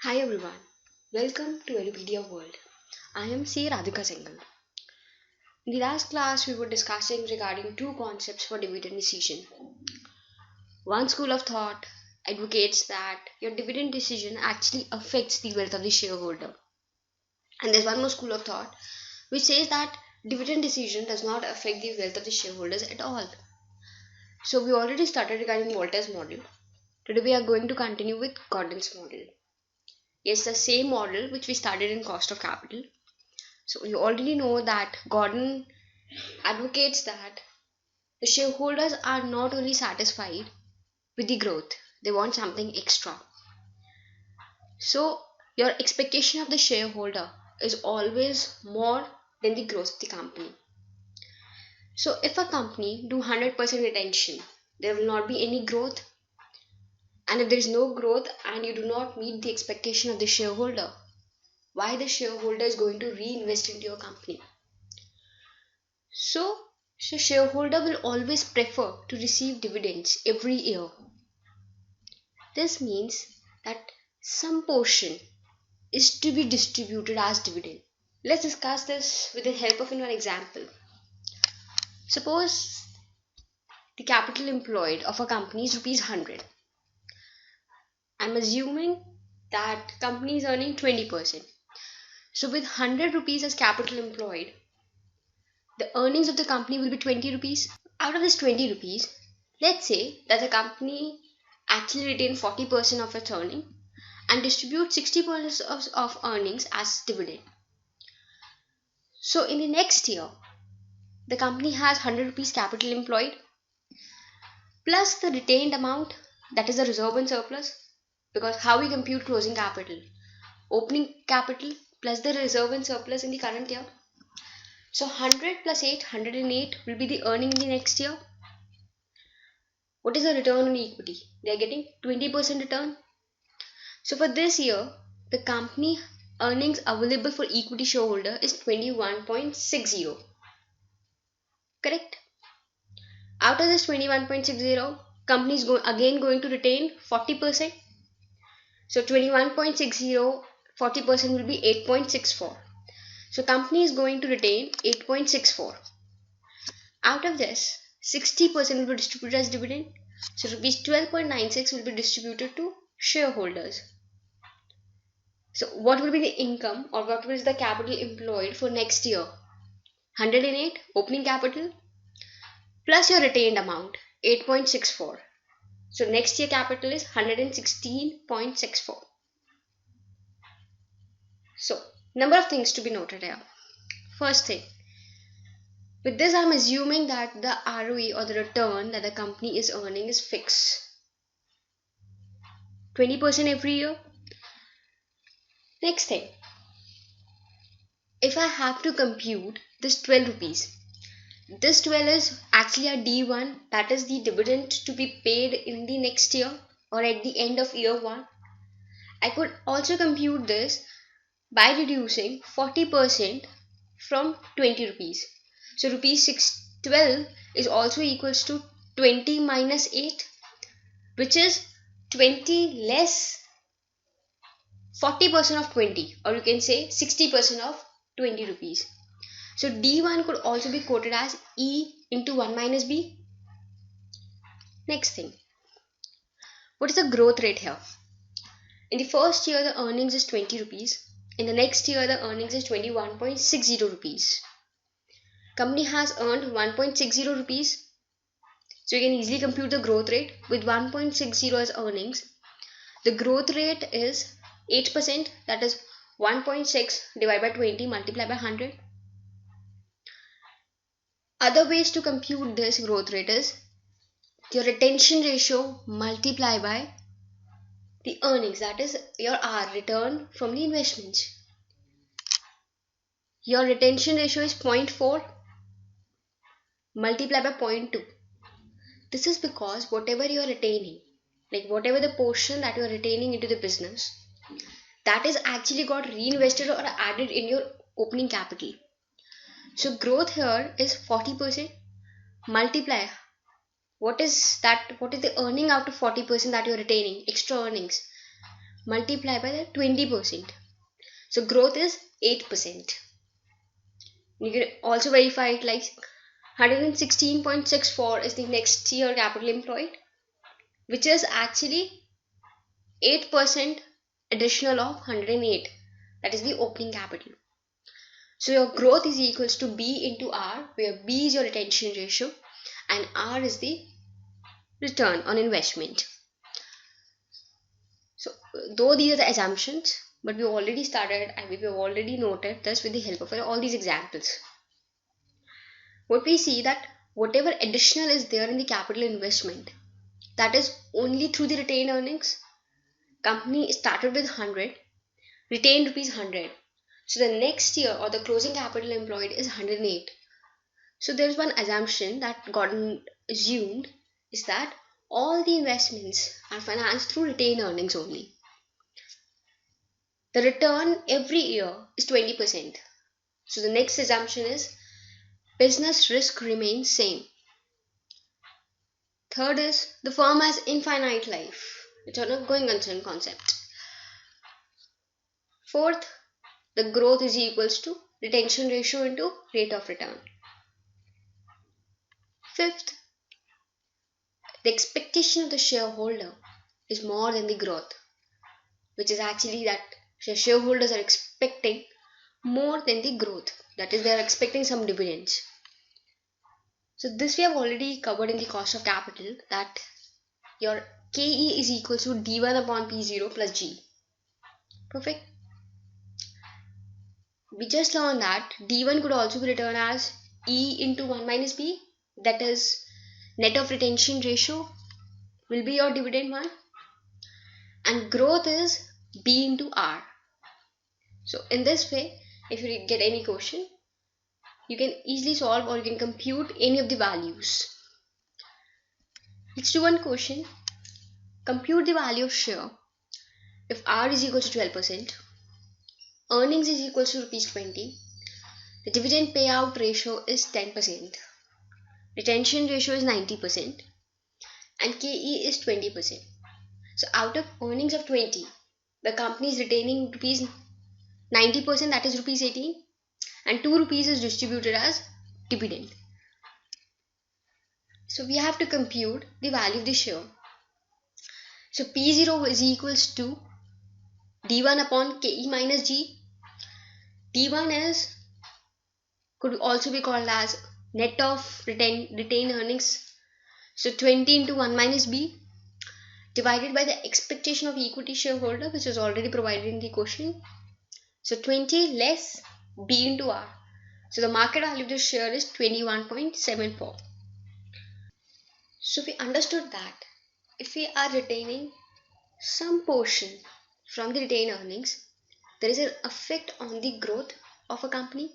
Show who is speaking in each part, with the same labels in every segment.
Speaker 1: Hi everyone, welcome to Edupedia World. I am C. Radhika Singhal. In the last class, we were discussing regarding two concepts for dividend decision. One school of thought advocates that your dividend decision actually affects the wealth of the shareholder, and there's one more school of thought which says that dividend decision does not affect the wealth of the shareholders at all. So we already started regarding Voltaire's model. Today we are going to continue with Gordon's model. It's the same model which we studied in cost of capital. So you already know that Gordon advocates that the shareholders are not only satisfied with the growth, they want something extra. So your expectation of the shareholder is always more than the growth of the company. So if a company do 100% retention, there will not be any growth. And if there is no growth and you do not meet the expectation of the shareholder, why the shareholder is going to reinvest into your company? So shareholder will always prefer to receive dividends every year. This means that some portion is to be distributed as dividend. Let's discuss this with the help of an example. Suppose the capital employed of a company is rupees 100. I'm assuming that company is earning 20%. So with 100 rupees as capital employed, the earnings of the company will be 20 rupees. Out of this 20 rupees, let's say that the company actually retain 40% of its earning and distribute 60% of earnings as dividend. So in the next year, the company has 100 rupees capital employed plus the retained amount, that is the reserve and surplus, because how we compute closing capital, opening capital plus the reserve and surplus in the current year. So 100 plus 8, 108 will be the earning in the next year. What is the return on equity? They are getting 20% return. So for this year, the company earnings available for equity shareholder is 21.60. Correct? Out of this 21.60, company is again going to retain 40%. So 21.60, 40% will be 8.64. So company is going to retain 8.64. Out of this, 60% will be distributed as dividend. So rupees 12.96 will be distributed to shareholders. So what will be the income or what will be the capital employed for next year? 108 opening capital plus your retained amount 8.64. So next year capital is 116.64. So number of things to be noted here. First thing, with this I'm assuming that the ROE or the return that the company is earning is fixed. 20% every year. Next thing, if I have to compute this 12 rupees, this 12 is actually a D1, that is the dividend to be paid in the next year or at the end of year 1. I could also compute this by reducing 40% from 20 rupees. So rupees 612 is also equals to 20 minus 8, which is 20 less 40% of 20, or you can say 60% of 20 rupees. So D1 could also be quoted as E into 1 minus B. Next thing, what is the growth rate here? In the first year, the earnings is 20 rupees. In the next year, the earnings is 21.60 rupees. Company has earned 1.60 rupees. So you can easily compute the growth rate with 1.60 as earnings. The growth rate is 8%, that is 1.6 divided by 20 multiplied by 100. Other ways to compute this growth rate is your retention ratio multiplied by the earnings, that is your R, return from the investments. Your retention ratio is 0.4 multiplied by 0.2. This is because whatever you are retaining, like whatever the portion that you are retaining into the business, that is actually got reinvested or added in your opening capital. So growth here is 40%. Multiply, what is the earning out of 40% that you're retaining, extra earnings? multiply by the 20%. So growth is 8%. You can also verify it like 116.64 is the next year capital employed, which is actually 8% additional of 108. That is the opening capital. So your growth is equals to B into R, where B is your retention ratio and R is the return on investment. So though these are the assumptions, but we already started and we have already noted this with the help of all these examples. What we see that whatever additional is there in the capital investment, that is only through the retained earnings. Company started with 100, retained rupees 100. So the next year or the closing capital employed is 108. So there is one assumption that got assumed is that all the investments are financed through retained earnings only. The return every year is 20%. So the next assumption is business risk remains same. Third is the firm has infinite life. It's an ongoing concern concept. Fourth, the growth is equals to retention ratio into rate of return. Fifth, the expectation of the shareholder is more than the growth, which is actually that the shareholders are expecting more than the growth. That is, they are expecting some dividends. So this we have already covered in the cost of capital, that your KE is equal to D1 upon P0 plus G. Perfect. We just learned that D1 could also be written as E into 1 minus B, that is net of retention ratio will be your dividend one, and growth is B into R. So in this way, if you get any question, you can easily solve or you can compute any of the values. Let's do one question. Compute the value of share if R is equal to 12%, earnings is equal to rupees 20, the dividend payout ratio is 10%, retention ratio is 90%, and KE is 20%. So out of earnings of 20, the company is retaining rupees 90%, that is rupees 18, and 2 rupees is distributed as dividend. So we have to compute the value of the share. So P0 is equals to D1 upon KE minus G. D1 is could also be called as net of retained earnings. So 20 into 1 minus B divided by the expectation of equity shareholder, which is already provided in the question. So 20 less B into R. So the market value of the share is 21.74. So we understood that if we are retaining some portion from the retained earnings, there is an effect on the growth of a company.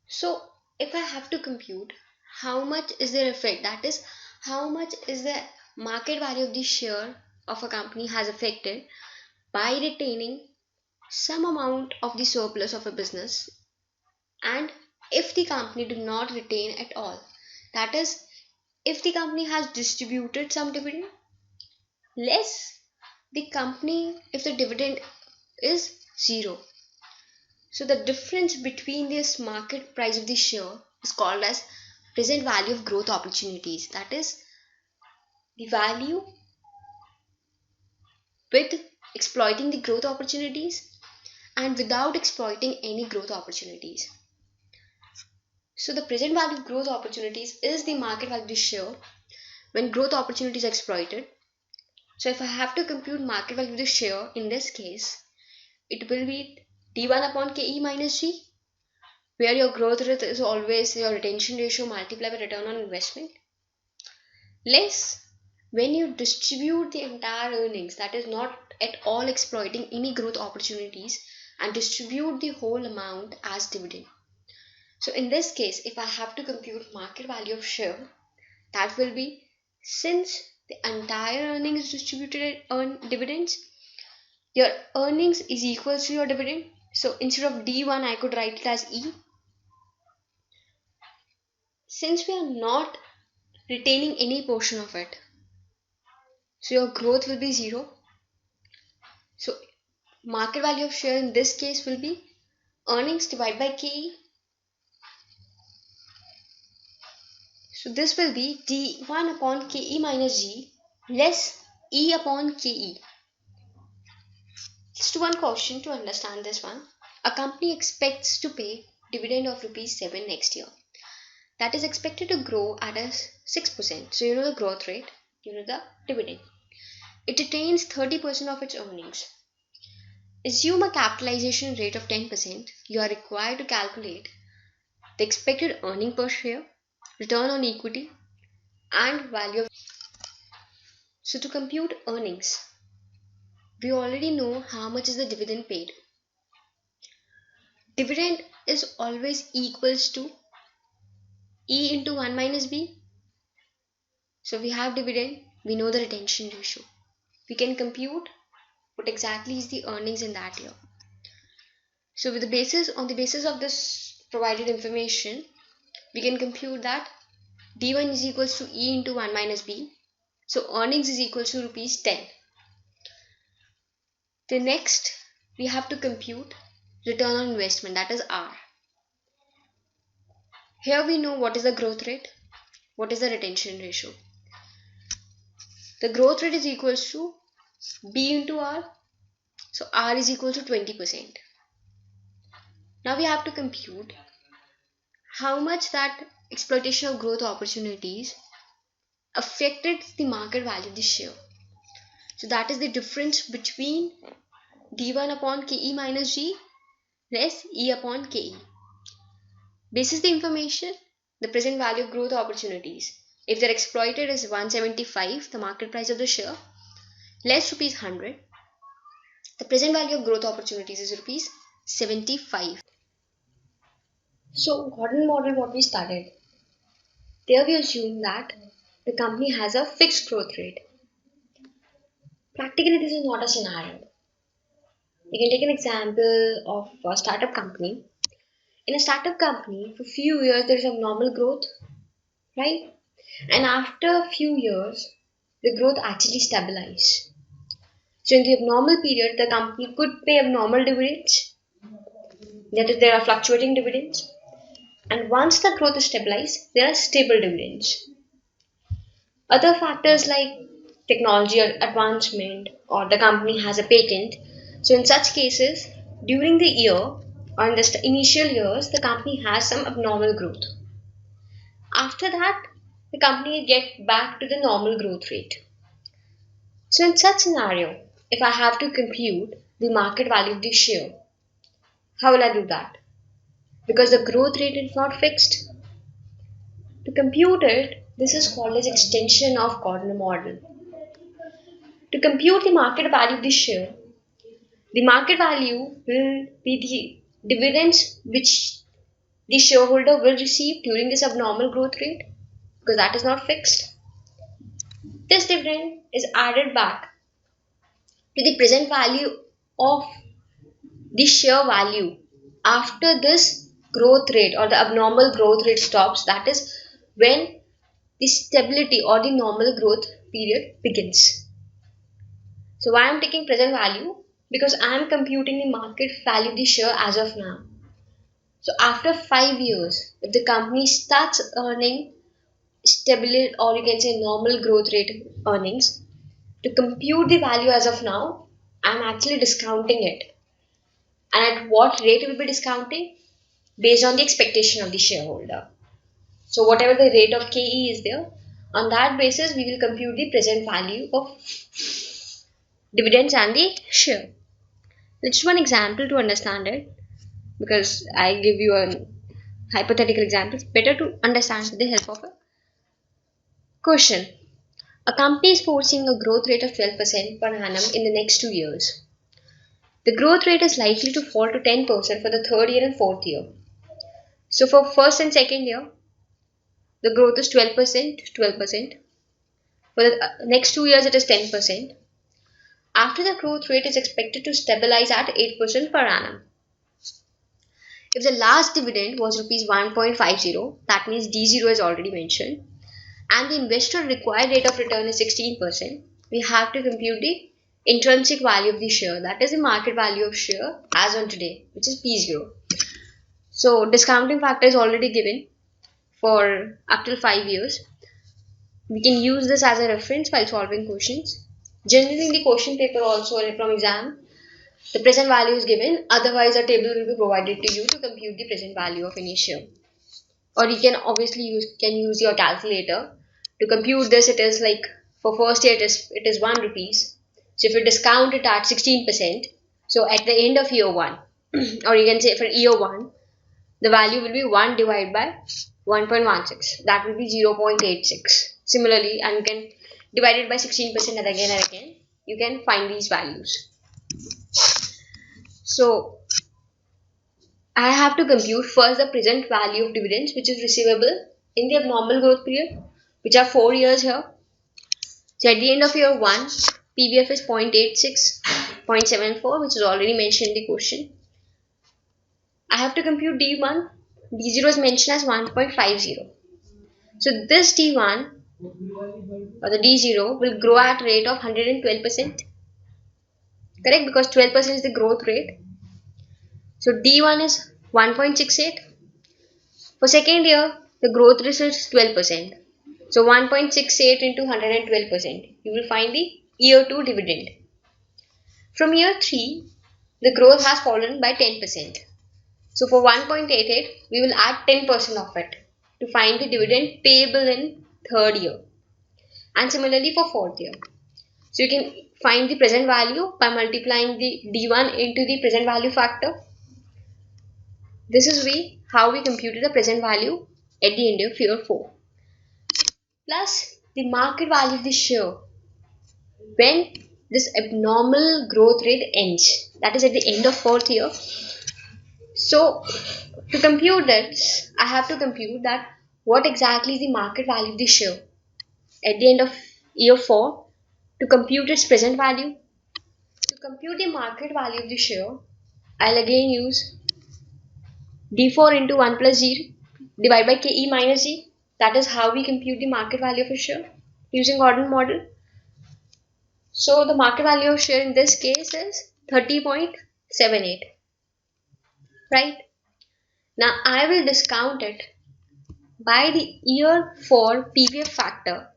Speaker 1: So if I have to compute how much is their effect, that is how much is the market value of the share of a company has affected by retaining some amount of the surplus of a business, and if the company do not retain at all, that is if the company has distributed some dividend less the company if the dividend is 0. So the difference between this market price of the share is called as present value of growth opportunities, that is the value with exploiting the growth opportunities and without exploiting any growth opportunities. So the present value of growth opportunities is the market value of the share when growth opportunities are exploited. So if I have to compute market value of the share in this case, it will be D1 upon KE minus G, where your growth rate is always your retention ratio multiplied by return on investment, less when you distribute the entire earnings, that is not at all exploiting any growth opportunities, and distribute the whole amount as dividend. So in this case, if I have to compute market value of share, that will be, since the entire earnings is distributed earn dividends, your earnings is equal to your dividend. So instead of D1, I could write it as E. Since we are not retaining any portion of it, so your growth will be 0. So market value of share in this case will be earnings divided by KE. So this will be D1 upon KE minus G less E upon KE. Let's do one question to understand this one. A company expects to pay dividend of rupees 7 next year. That is expected to grow at a 6%. So you know the growth rate, you know the dividend. It retains 30% of its earnings. Assume a capitalization rate of 10%. You are required to calculate the expected earning per share, return on equity, and value of. So to compute earnings, we already know how much is the dividend paid. Dividend is always equals to E into 1 minus B. So we have dividend, we know the retention ratio. We can compute what exactly is the earnings in that year. So on the basis of this provided information, we can compute that D1 is equals to E into 1 minus B. So earnings is equals to rupees 10. The next we have to compute return on investment, that is R. Here we know what is the growth rate, what is the retention ratio. The growth rate is equals to B into R. So R is equal to 20%. Now we have to compute how much that exploitation of growth opportunities affected the market value of the share. So that is the difference between D1 upon KE minus G less E upon KE. Basis the information, the present value of growth opportunities. If they're exploited is 175, the market price of the share, less rupees 100. The present value of growth opportunities is rupees 75. So Gordon model what we started. There we assume that the company has a fixed growth rate. Practically this is not a scenario. We can take an example of a startup company. In a startup company, for few years there is abnormal growth, right? And after a few years, the growth actually stabilizes. So in the abnormal period, the company could pay abnormal dividends. That is, there are fluctuating dividends. And once the growth is stabilized, there are stable dividends. Other factors like technology or advancement or the company has a patent. So in such cases, during the year or in the initial years, the company has some abnormal growth. After that, the company get back to the normal growth rate. So in such scenario, if I have to compute the market value of the share, how will I do that? Because the growth rate is not fixed. To compute it, this is called as extension of Gordon model. To compute the market value of the share, the market value will be the dividends which the shareholder will receive during this abnormal growth rate, because that is not fixed. This dividend is added back to the present value of the share value after this growth rate or the abnormal growth rate stops. That is when the stability or the normal growth period begins. So why I am taking present value? Because I am computing the market value of the share as of now. So after 5 years, if the company starts earning stability or you can say normal growth rate earnings, to compute the value as of now, I am actually discounting it. And at what rate will be discounting? Based on the expectation of the shareholder. So whatever the rate of KE is there, on that basis we will compute the present value of dividends and the share. Let's do one example to understand it, because I give you a hypothetical example. It's better to understand with the help of a question. A company is foreseeing a growth rate of 12% per annum in the next 2 years. The growth rate is likely to fall to 10% for the third year and fourth year. So for first and second year, the growth is 12%. For the next 2 years, it is 10%. After, the growth rate is expected to stabilize at 8% per annum. If the last dividend was rupees 1.50, that means D0 is already mentioned, and the investor required rate of return is 16%, we have to compute the intrinsic value of the share, that is the market value of share as on today, which is P0. So discounting factor is already given for up till 5 years. We can use this as a reference while solving questions. Generally in the question paper also from exam, the present value is given, otherwise a table will be provided to you to compute the present value of any share. Or you can obviously use your calculator to compute this. It is like for first year it is 1 rupees. So if you discount it at 16%, so at the end of year 1 or you can say for year 1, the value will be 1 divided by 1.16, that will be 0.86. Similarly, and you can divide it by 16% and again you can find these values. So I have to compute first the present value of dividends which is receivable in the abnormal growth period, which are 4 years here. So at the end of year 1, PVF is 0.86, 0.74, which is already mentioned in the question. I have to compute D1. D0 is mentioned as 1.50. So this D1 or the D0 will grow at a rate of 112%. Correct? Because 12% is the growth rate. So D1 is 1.68. For second year, the growth rate is 12%. So 1.68 into 112%. You will find the year 2 dividend. From year 3, the growth has fallen by 10%. So for 1.88, we will add 10% of it to find the dividend payable in third year. And similarly for fourth year. So you can find the present value by multiplying the D1 into the present value factor. This is how we computed the present value at the end of year 4. Plus the market value of the share when this abnormal growth rate ends, that is at the end of fourth year. So to compute this, I have to compute that what exactly is the market value of the share at the end of year 4 to compute its present value. To compute the market value of the share, I'll again use D4 into 1 plus 0 divided by KE minus G. That is how we compute the market value of a share using Gordon model. So the market value of share in this case is 30.78. Right? Now I will discount it by the year 4 PVF factor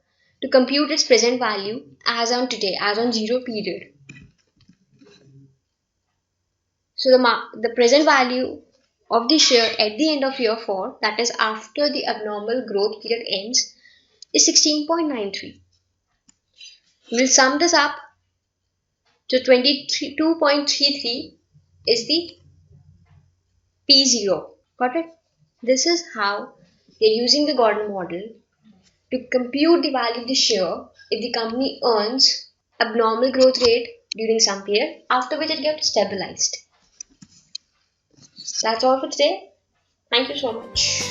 Speaker 1: to compute its present value as on today, as on 0 period. So the present value of the share at the end of year 4, that is after the abnormal growth period ends, is 16.93. We'll sum this up. So 22.33 is the P0. Got it? This is how you're using the Gordon model to compute the value of the share if the company earns abnormal growth rate during some period, after which it gets stabilized. That's all for today. Thank you so much.